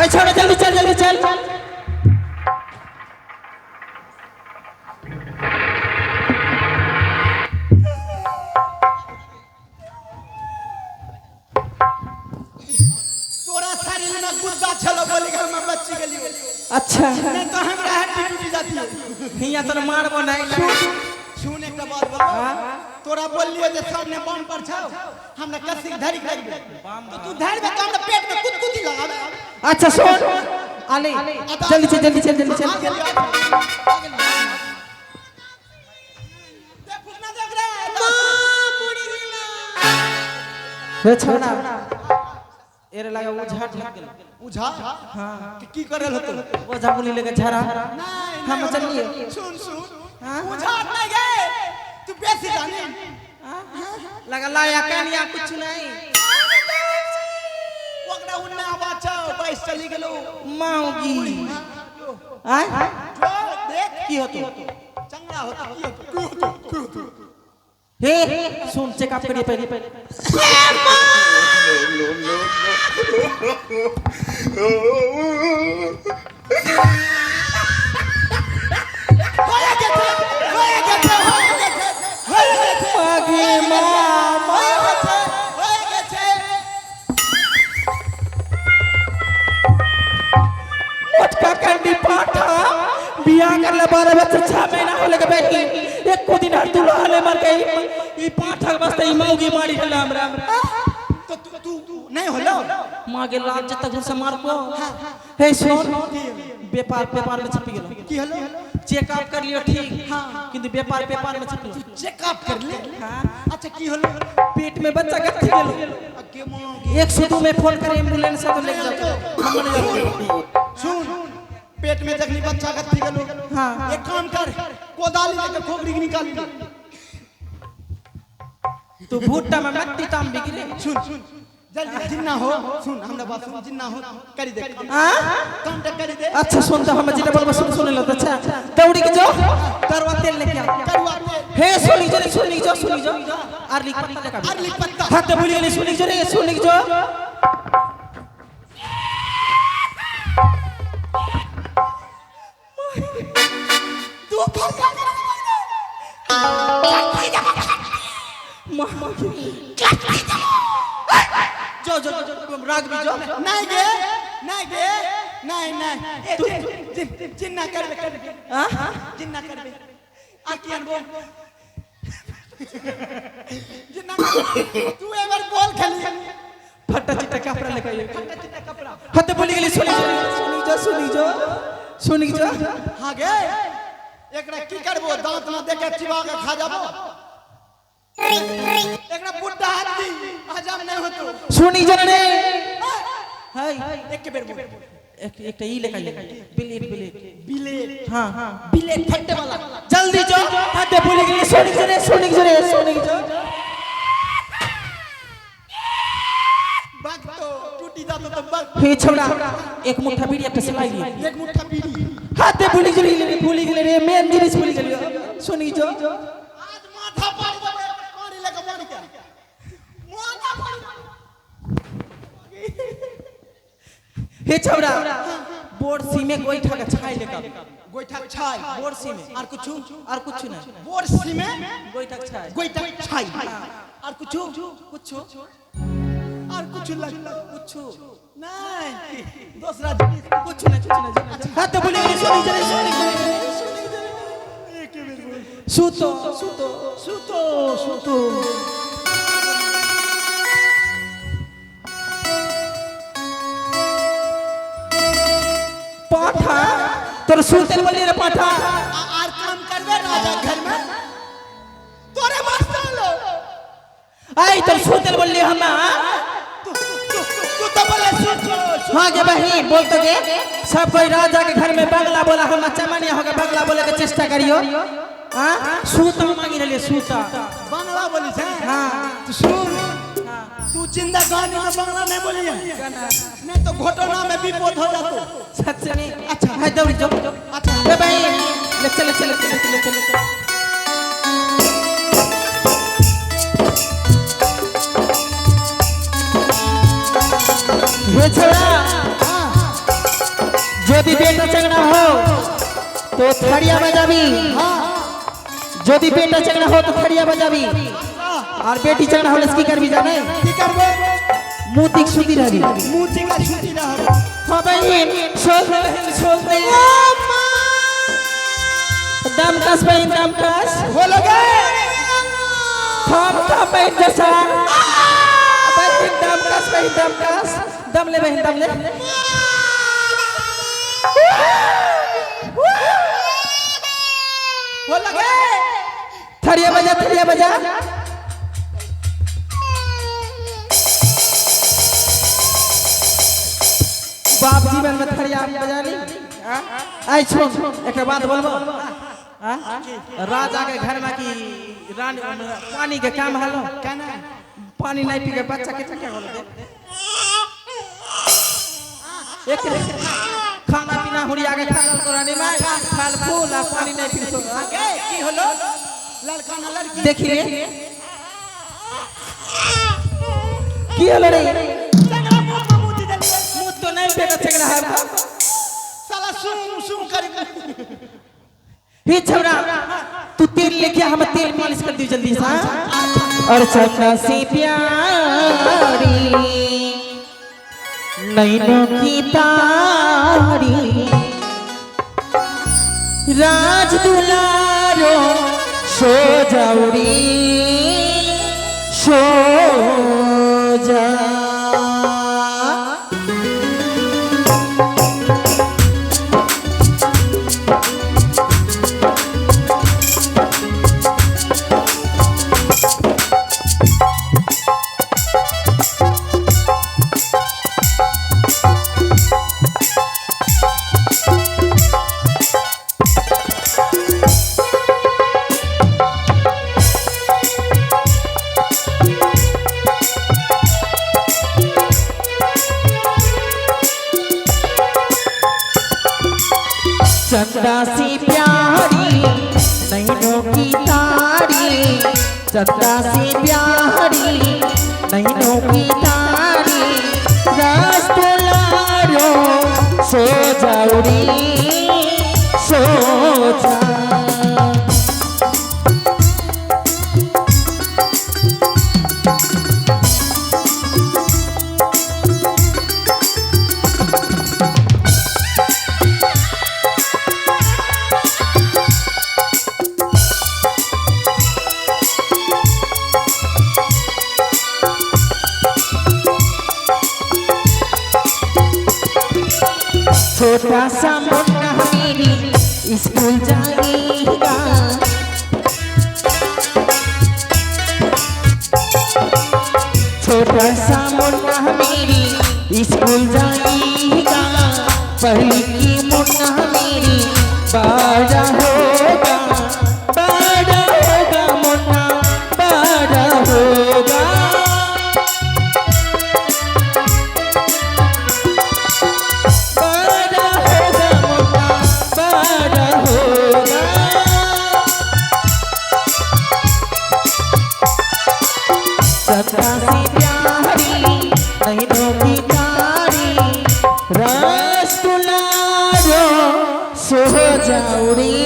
ए छोड़ जल्दी चल जल्दी चल तोरा शरीर में गुद्दा चलो बोली घर में बच्ची के लिए अच्छा नहीं तो हमरा हड्डी टूट जाती है हिया तो मारबो नहीं सुन एक बात बोलो तोरा बोलियो जे सामने बम पर छाओ हमरा कसी धरी कर दे तो तू धर में हमरा पेट में कुदकुदी लगावे अच्छा सुन आले जल्दी चल जल्दी चल जल्दी चल देखो ना देख रे मुड़ी गिला वे छोड़ा एरे लगा उझा ढक गेल उझा हां की करल होतो वो झाबुली लेके झरा नहीं हम चलिए सुन सुन उझा नहीं गए तू बेसी जाने लगा लाया कनिया कुछ नहीं ओकरा उन्ना बचाओ बैस चली गेलो माऊगी आय जो देख की होतो चंगड़ा होतो की होतो हे सुन चेकअप करिए पहले बियाह कर ले 12 बच्चे 6 महीना हो लगे बेटी एक को दिन हर दुल्हा ले मर गई ई पाठक बस्ते ई मौगी मारी हला हमरा तो तू नहीं होलो मां के लाज जत तक से मार को हे सुन व्यापार में छपी गेलो की होलो चेकअप कर लियो ठीक हां किंतु व्यापार में छपी गेलो चेकअप कर ले हां अच्छा की होलो पेट में बच्चा गथी गेलो के मौगी 102 में फोन कर एम्बुलेंस से तो ले जाओ हम ले जाओ सुन पेट में जखनी बच्चा गथी गेलो हां एक काम कर कोदाली लेके खोपड़ी निकाल ले तू भुट्टा में मट्टी ताम बिगरे सुन जल्दी जिन्ना हो सुन हमरा बात सुन जिन्ना हो करी दे हां काम करी दे अच्छा सुन तो हम जिन्ना बोल सुन लो अच्छा दौड़ी के जाओ करवा तेल लेके आ करवा दे हे सुनी जो आर्लिक पत्ता लेके अरली पत्ता हाथ भूल गेली सुनी जो तू फल जो राग भी जो नहीं गे नहीं तू जिन्ना करबे हां जिन्ना करबे आकी अनबो जिन्ना करबे तू एक बार बोल खाली फटा चिट्टा कपड़ा लेके आइए हाथ भूल गेली सुनी जो हां गे एकरा की करबो दांत ना देके चिबा के खा जाबो एकरा बुड्ढा हाथी हजम नहीं होतो सुनी जो ने हाय एक के बेर बोल एक ई लेके आइए बिलेट हां बिलेट फटने वाला जल्दी जो हाथ भूल गेली सुनी जो बाग तो टूटी जातो तो बाग हे छोड़ा एक मुट्ठा बीड़ी अपने से लाई एक मुट्ठा बीड़ी हाथ भूल गेली रे मेन जिनिस भूल गेली सुनी जो आज माथा पाड़ दे पानी लेके पानी के माथा पाड़ हे छोड़ा बोरसी में गोईठा का छाई लेकर गोईठा छाई बोरसी में और कुछ नहीं बोरसी में गोईठा का छाई गोईठा छाई और कुछ और कुछ नहीं दूसरा जिनिस कुछ नहीं हाथ भूल गेली सुनी एक बेर बोल सुतो पाठा तोर सुते बोली रे पाठा आर काम करबे राजा घर में तोरे मास्टर लो आई तोर सुते बोली हम तू तो बोले सुन हां गे बहनी बोल तो गे सब कोई राजा के घर में बंगला बोला हम चमनिया होगा बंगला बोले के चेष्टा करियो हां सूता मांगी रहले सूता बांग्ला बोली छे हां तू सुन तू जिंदगानी में बांग्ला नहीं बोली है नहीं तो घोटना में विपद हो जातो सच में अच्छा है दौड़ जो अच्छा ए भाई ले चल हे छोड़ा तो थड़िया बजाबी যদি বেটা চাকরা हो तो थड़िया बजाबी और बेटी चाकरा होले की करबी जाने কি করবে मुतिक सुती रहबी মুচি কা ছুটি না হবে हां बहन सोल दे दम कस बहन दम कस হলো গে हम का बहन जैसा बहन दम कस दम ले बहन दम ले হলো গে थड़िया बजा बाप जीवन में थड़िया बजा ली आई सुन एक बात बोलबो राजा के घर में की रानी पानी के काम हलो কেন पानी नहीं पी के बच्चा के क्या बोल दे एक खाना पीना हुड़ी आगे खाना तो रानी मां फल फूल और पानी नहीं पी तो গে কি হলো লড়কা না লড়কি देखिए की हलो रे চাকরা মুখ में মুচি দিল मुंह तो नहीं बेटा चगड़ा है साला सुम सुम कर हे छौरा तू तेल लेके हम तेल मालिश कर दी जल्दी से और चक्का से प्यारी नैनों की तारी राज दुलारो सो जाऊरी सो जा चंदा सी प्यारी नैनों की तारी चंदा सी प्यारी नैनों की तारी राज दुलारो सो जाऊरी सो जा छोटा सा मुन्ना मेरी स्कूल जाएगा छोटा सा मुन्ना मेरी स्कूल जाएगा पहली की मुन्ना मेरी बड़ा होगा मुन्ना बड़ा होगा सदा सी प्यारी नैनों की तारी रस दुलारो सो जाऊरी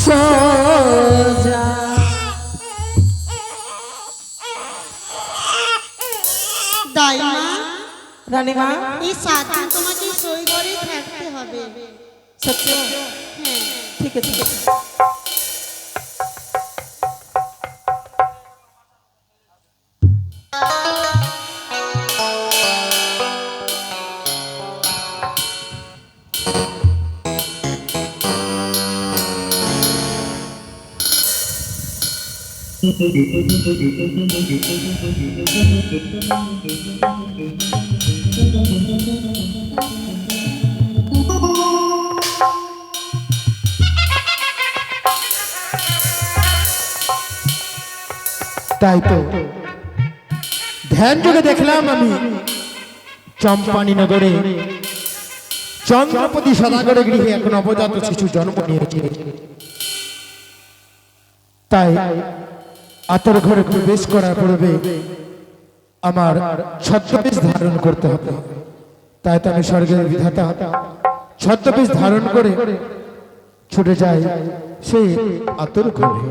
सो जा দাইমা রানী মা এই 7 দিন তোমাকে সই ঘরেই থাকতে হবে सत्य হ্যাঁ ठीक है তাই তো ধ্যান যোগে দেখলাম আমি চম্পানি নগরে চন্দ্রপতি সদাগরে গৃহে এক নবজাত শিশু জন্ম নিয়েছে। তাই আতর ঘরে প্রবেশ করার পূর্বে আমার ছদ্মবেশ ধারণ করতে হবে। তাই তো আমি স্বর্গের বিধাতা ছদ্মবেশ ধারণ করে ছুটে যায় সে আতর ঘরে।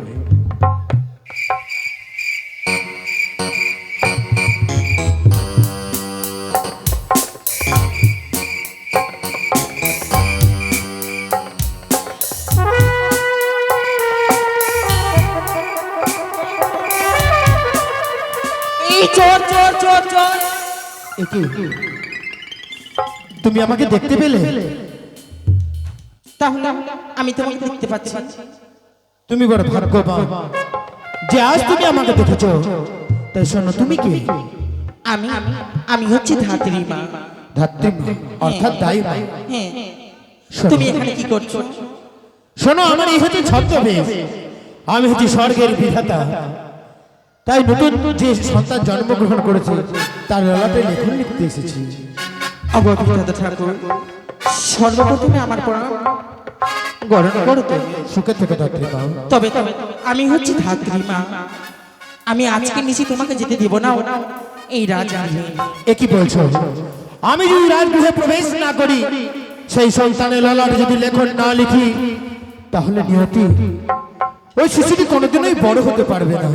এই চোর চোর চোর চোর! এ কি? তুমি আমাকে দেখতে পেলে? তাহলে আমি তোমাকে দেখতে পাচ্ছি। তুমি বড় ভাগ্যবান যে আজ তুমি আমাকে দেখেছো। তাই শোনো, তুমি কি? আমি আমি হচ্ছি ধাত্রী মা। ধাত্রী মা, অর্থাৎ দাই মা। হ্যাঁ, শোনো, তুমি এখানে কি করছো? শোনো, আমার এই হচ্ছে ছদ্মবেশ। আমি হচ্ছি স্বর্গের বিধাতা। তাই নতুন যে সন্তান জন্মগ্রহণ করেছে তার ললাটে লেখন লিখতে এসেছি। অববিধাতা ঠাকুর, সর্বপ্রথমে আমার প্রণাম গ্রহণ করো তুমি। সুখে থেকে ধাত্রী মা। তবে আমি হচ্ছি ধাত্রী মা। আমি আজকে নিচে তোমাকে যেতে দেব না এই রাজগৃহে। এ কি বলছো? আমি যদি রাজগৃহে প্রবেশ না করি, সেই সন্তানের ললাটে যদি লেখন না লিখি, তাহলে নিয়তি ওই শিশুটি কোনোদিনই বড় হতে পারবে না।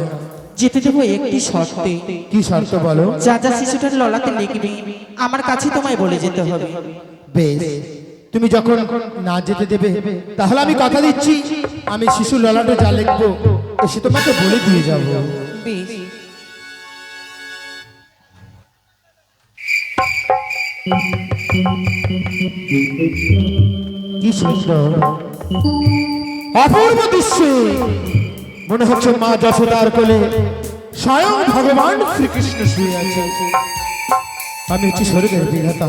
যেতে দেবো একটি শর্তে। কি শর্ত বলো? যা যা শিশুটার ললাতে লিখবে আমার কাছে তোমায় বলে যেতে হবে। বেশ, তুমি যখন না যেতে দেবে তাহলে আমি কথা দিচ্ছি, আমি শিশু ললাটে যা লিখবো সে তোমাকে বলে দিয়ে যাব। বেশ। কি সুন্দর অপূর্ব দৃশ্য! মনে হচ্ছে মা যশোদার কোলে স্বয়ং ভগবান শ্রীকৃষ্ণ শুয়ে আছে। আমি হচ্ছি স্বর্গের বিধাতা,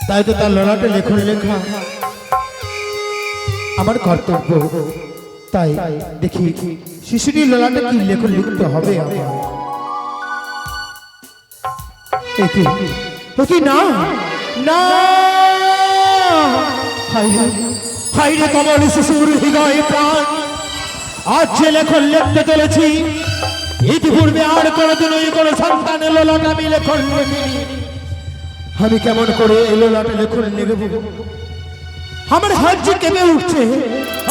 তাই তো তার ললাটে লেখন লেখা আমার কর্তব্য। তাই দেখি শিশুটির ললাটে কি লেখন লিখতে হবে আমার। এ কি না না, হাই রে কমল শিশুর হৃদয় প্রাণ, আজ যে লেখন লিখতে চলেছি ইতিপূর্বে আর কোনোদিন ওই কোনো সন্তানের ললাটে আমি লেখন লিখিনি। আমি কেমন করে এই ললাটে লেখন লিখব? আমার হাত যে কেঁপে উঠছে,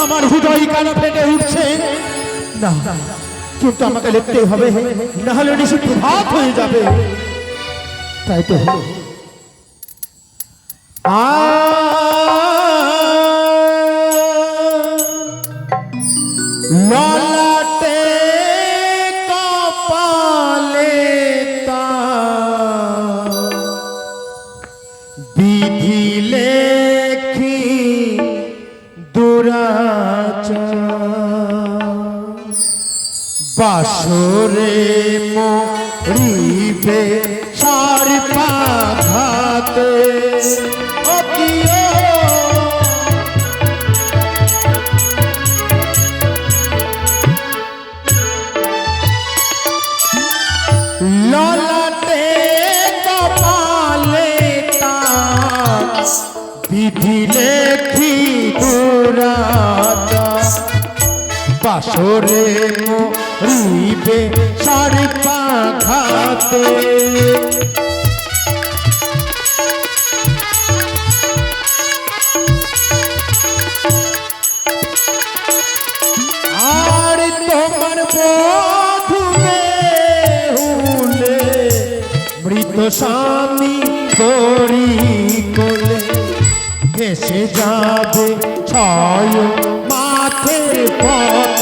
আমার হৃদয় কেন ফেটে উঠছে। না, কিন্তু আমাকে লিখতেই হবে, না হলে নিশ্চিত ভাত হয়ে যাবে। তাই তো ললাটে কপালে বিধি লেখি দুরাচার, বাসরে মরিবে সার পাঘাতে। ললাটে কপালে বিধি লেখি দুরাচার, বাসরে মরিবে সার পাঘাতে। আর তোমার বধূ হুলে মৃত স্বামী করি কোলে, ভেসে যাবে ছয় মাথের পথ।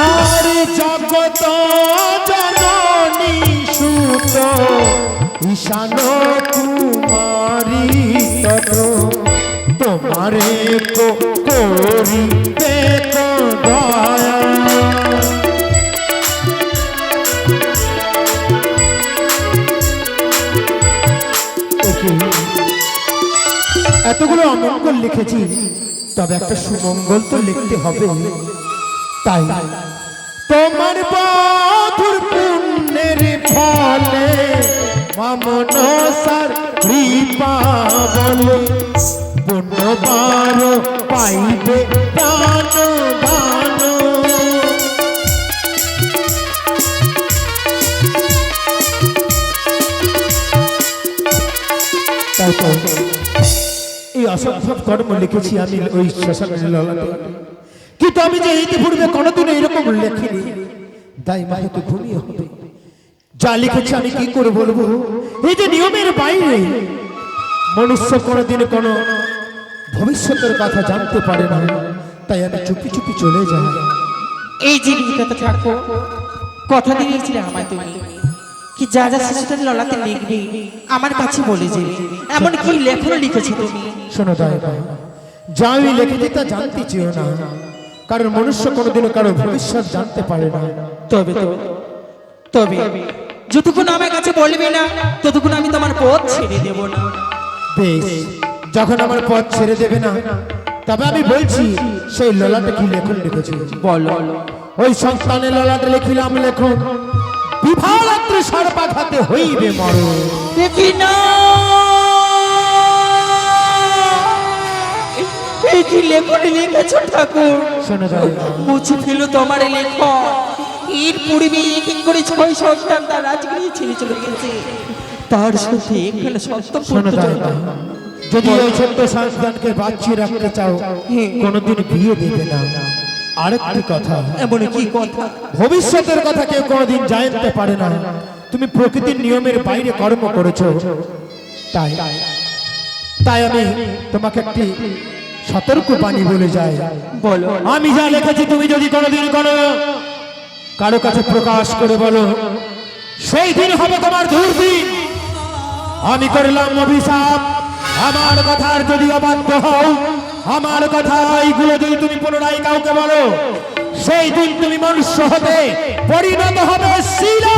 আর জগত জননী সুত ঈশান কুমারী তত, তোমারে করিবে দয়া। এতগুলো অমঙ্গল লিখেছি, তবে একটা সুমঙ্গল তো লিখতে হবে। তাই তোমার বধুর পুণ্যের ফলে মমনসার কৃপা বলে পুণ্যবার পাইবে প্রাণ দান। দেখো এই অসম্ভব কর্ম লিখেছি আমি ওই শ্মশানের ললাটে, কিন্তু আমি যে ইতিপূর্বে কোনোদিনও এরকম লেখিনি, তাই মা হয়তো ঘুমিয়ে হবে। যা লিখেছি আমি কি করে বলবো, এই যে নিয়মের বাইরে মনুষ্য কোনোদিন কোনো ভবিষ্যতের কথা জানতে পারে না, তাই আমি চুপি চুপি চলে যাই। এই যে লিখিত থাকো, কথা দিয়েছিলে আমায় তুমি কি যা যা শিশুদের ললাতে লিখবি আমার কাছে বলে যে এমন কি লেখনো লিখেছো তুমি? শোনো দয়া, যা আমি লিখেছি তা জানতে চেও না, কারণ মনুষ্য কোনোদিনও কারো ভবিষ্যৎ জানতে পারে না। তবে তবে যতক্ষণ আমার কাছে বলবে না ততক্ষণ আমি তোমার পথ ছেড়ে দেব না। বেশ, যখন আমার পথ ছেড়ে দেবে না, তবে আমি বলছি সেই ললাটে কি লেখন লিখেছি। বলো। ওই সন্তানের ললাটে লিখিলাম লেখন, বিভারাত্রি সর্বাঘাতে হইবে মরণ। দেখি না এই কি লেখন লিখেছো ঠাকুর? শোনো দয়া, মুছে ফেলো তোমার লেখন। এর পূর্বে এক এক করে 6 সন্তান তার রাজগৃহে ছেড়ে চলে গেছে, তার সাথে এখানে সপ্তম শোনো পুত্র দয়া, জন্ম। যদি ওই ছোট্ট সন্তানকে বাঁচিয়ে রাখতে চাও, কোনোদিন বিয়ে দেবে না। আরেকটি কথা, এমন কি কথা? ভবিষ্যতের কথা কেউ কোনোদিন জানতে পারে না। তুমি প্রকৃতির নিয়মের বাইরে কর্ম করেছো, তাই তাই আমি তোমাকে একটি সতর্ক বাণী বলে যাই। বলো। আমি যা লিখেছি তুমি যদি কোনোদিন কারো কাছে প্রকাশ করে বলো, সেই দিন হবে তোমার দুর্দিন। আমি করলাম অভিশাপ, আমার কথার যদি অবাধ্য হও, আমার কথা এইগুলো যদি তুমি পুনরায় কাউকে বলো, সেই দিন তুমি মনুষ্য হতে পরিণত হবে শিলা।